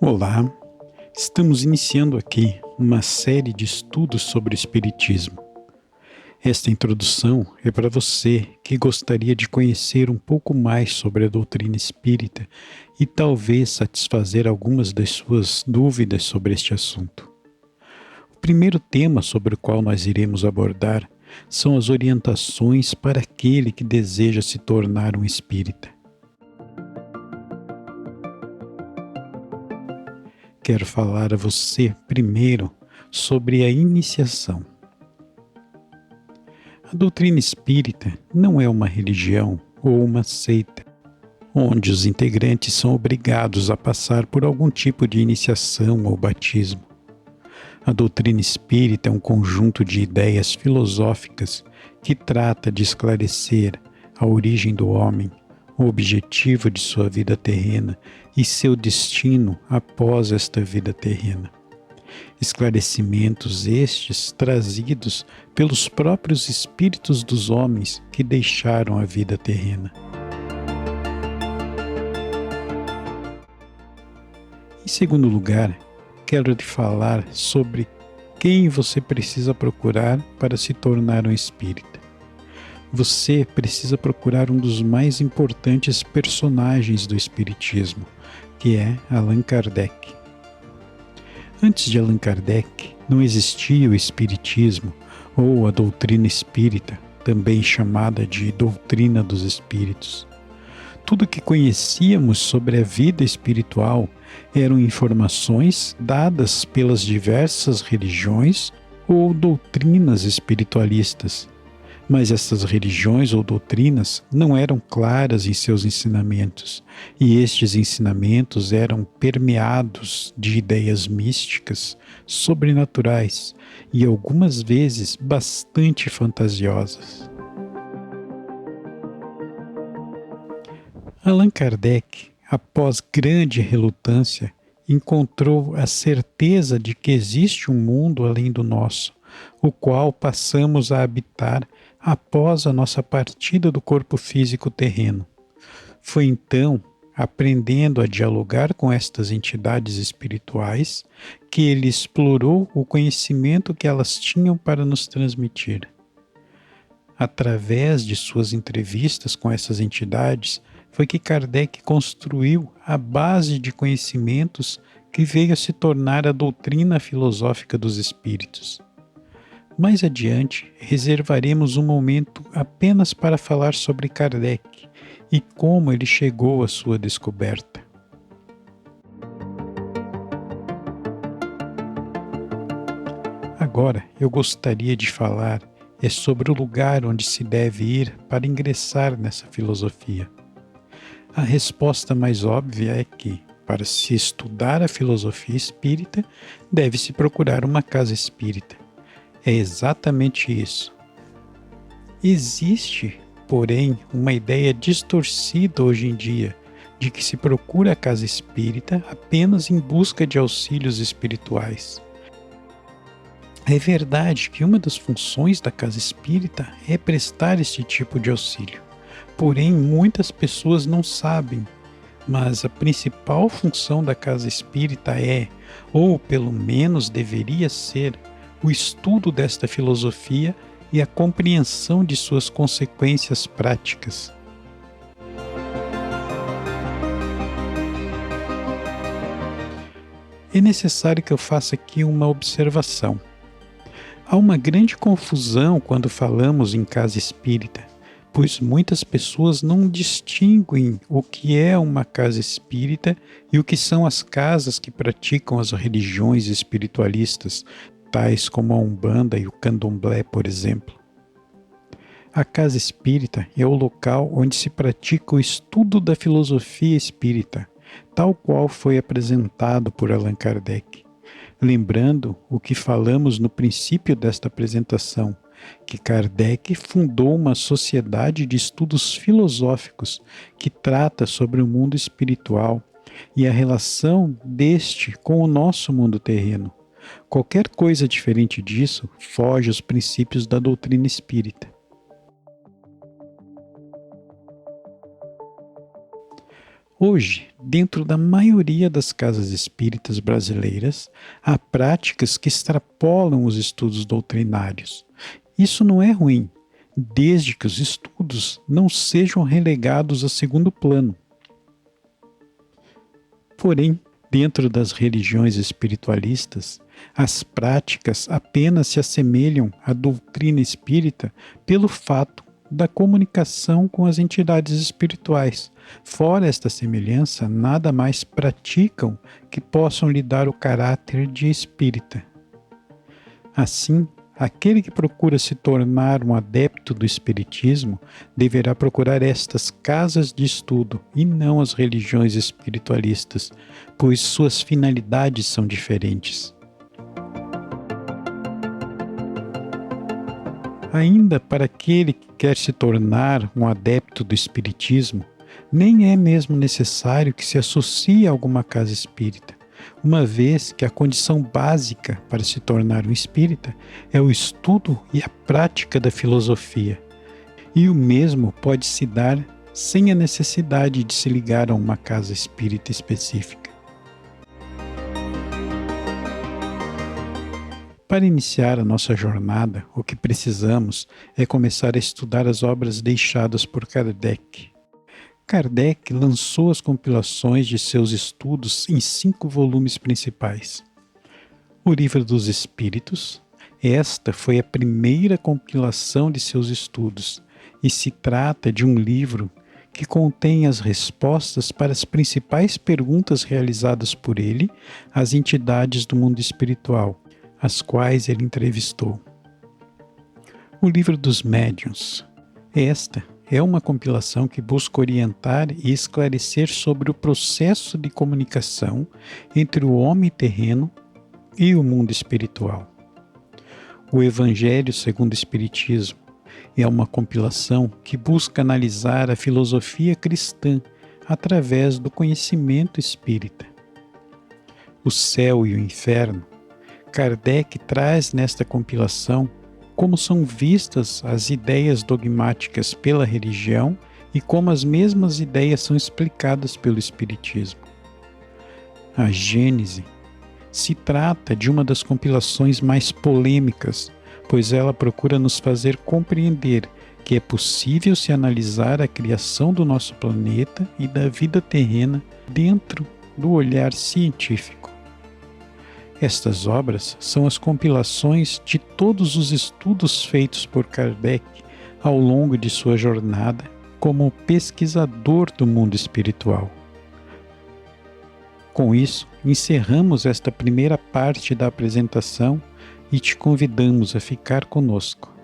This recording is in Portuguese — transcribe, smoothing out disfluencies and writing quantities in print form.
Olá, estamos iniciando aqui uma série de estudos sobre o Espiritismo. Esta introdução é para você que gostaria de conhecer um pouco mais sobre a doutrina espírita e talvez satisfazer algumas das suas dúvidas sobre este assunto. O primeiro tema sobre o qual nós iremos abordar são as orientações para aquele que deseja se tornar um espírita. Quero falar a você primeiro sobre a iniciação. A doutrina espírita não é uma religião ou uma seita, onde os integrantes são obrigados a passar por algum tipo de iniciação ou batismo. A doutrina espírita é um conjunto de ideias filosóficas que trata de esclarecer a origem do homem, o objetivo de sua vida terrena e seu destino após esta vida terrena. Esclarecimentos estes trazidos pelos próprios espíritos dos homens que deixaram a vida terrena. Em segundo lugar, quero te falar sobre quem você precisa procurar para se tornar um espírita. Você precisa procurar um dos mais importantes personagens do Espiritismo, que é Allan Kardec. Antes de Allan Kardec, não existia o Espiritismo ou a doutrina espírita, também chamada de doutrina dos espíritos. Tudo o que conhecíamos sobre a vida espiritual eram informações dadas pelas diversas religiões ou doutrinas espiritualistas. Mas essas religiões ou doutrinas não eram claras em seus ensinamentos, e estes ensinamentos eram permeados de ideias místicas, sobrenaturais e algumas vezes bastante fantasiosas. Allan Kardec, após grande relutância, encontrou a certeza de que existe um mundo além do nosso, o qual passamos a habitar após a nossa partida do corpo físico terreno. Foi então, aprendendo a dialogar com estas entidades espirituais, que ele explorou o conhecimento que elas tinham para nos transmitir. Através de suas entrevistas com essas entidades, foi que Kardec construiu a base de conhecimentos que veio a se tornar a doutrina filosófica dos espíritos. Mais adiante, reservaremos um momento apenas para falar sobre Kardec e como ele chegou à sua descoberta. Agora, eu gostaria de falar sobre o lugar onde se deve ir para ingressar nessa filosofia. A resposta mais óbvia é que, para se estudar a filosofia espírita, deve-se procurar uma casa espírita. É exatamente isso. Existe, porém, uma ideia distorcida hoje em dia de que se procura a casa espírita apenas em busca de auxílios espirituais. É verdade que uma das funções da casa espírita é prestar este tipo de auxílio. Porém, muitas pessoas não sabem, mas a principal função da casa espírita é, ou pelo menos deveria ser, o estudo desta filosofia e a compreensão de suas consequências práticas. É necessário que eu faça aqui uma observação. Há uma grande confusão quando falamos em casa espírita, pois muitas pessoas não distinguem o que é uma casa espírita e o que são as casas que praticam as religiões espiritualistas, tais como a Umbanda e o Candomblé, por exemplo. A casa espírita é o local onde se pratica o estudo da filosofia espírita, tal qual foi apresentado por Allan Kardec. Lembrando o que falamos no princípio desta apresentação, que Kardec fundou uma sociedade de estudos filosóficos que trata sobre o mundo espiritual e a relação deste com o nosso mundo terreno. Qualquer coisa diferente disso foge aos princípios da doutrina espírita. Hoje, dentro da maioria das casas espíritas brasileiras, há práticas que extrapolam os estudos doutrinários. Isso não é ruim, desde que os estudos não sejam relegados a segundo plano. Porém, dentro das religiões espiritualistas, as práticas apenas se assemelham à doutrina espírita pelo fato da comunicação com as entidades espirituais. Fora esta semelhança, nada mais praticam que possam lhe dar o caráter de espírita. Assim, aquele que procura se tornar um adepto do espiritismo deverá procurar estas casas de estudo e não as religiões espiritualistas, pois suas finalidades são diferentes. Ainda para aquele que quer se tornar um adepto do espiritismo, nem é mesmo necessário que se associe a alguma casa espírita, uma vez que a condição básica para se tornar um espírita é o estudo e a prática da filosofia, e o mesmo pode se dar sem a necessidade de se ligar a uma casa espírita específica. Para iniciar a nossa jornada, o que precisamos é começar a estudar as obras deixadas por Kardec. Kardec lançou as compilações de seus estudos em 5 volumes principais. O Livro dos Espíritos, esta foi a primeira compilação de seus estudos, e se trata de um livro que contém as respostas para as principais perguntas realizadas por ele às entidades do mundo espiritual, as quais ele entrevistou. O Livro dos Médiuns. Esta é uma compilação que busca orientar e esclarecer sobre o processo de comunicação entre o homem terreno e o mundo espiritual. O Evangelho segundo o Espiritismo é uma compilação que busca analisar a filosofia cristã através do conhecimento espírita. O Céu e o Inferno. Kardec traz nesta compilação como são vistas as ideias dogmáticas pela religião e como as mesmas ideias são explicadas pelo Espiritismo. A Gênese se trata de uma das compilações mais polêmicas, pois ela procura nos fazer compreender que é possível se analisar a criação do nosso planeta e da vida terrena dentro do olhar científico. Estas obras são as compilações de todos os estudos feitos por Kardec ao longo de sua jornada como pesquisador do mundo espiritual. Com isso, encerramos esta primeira parte da apresentação e te convidamos a ficar conosco.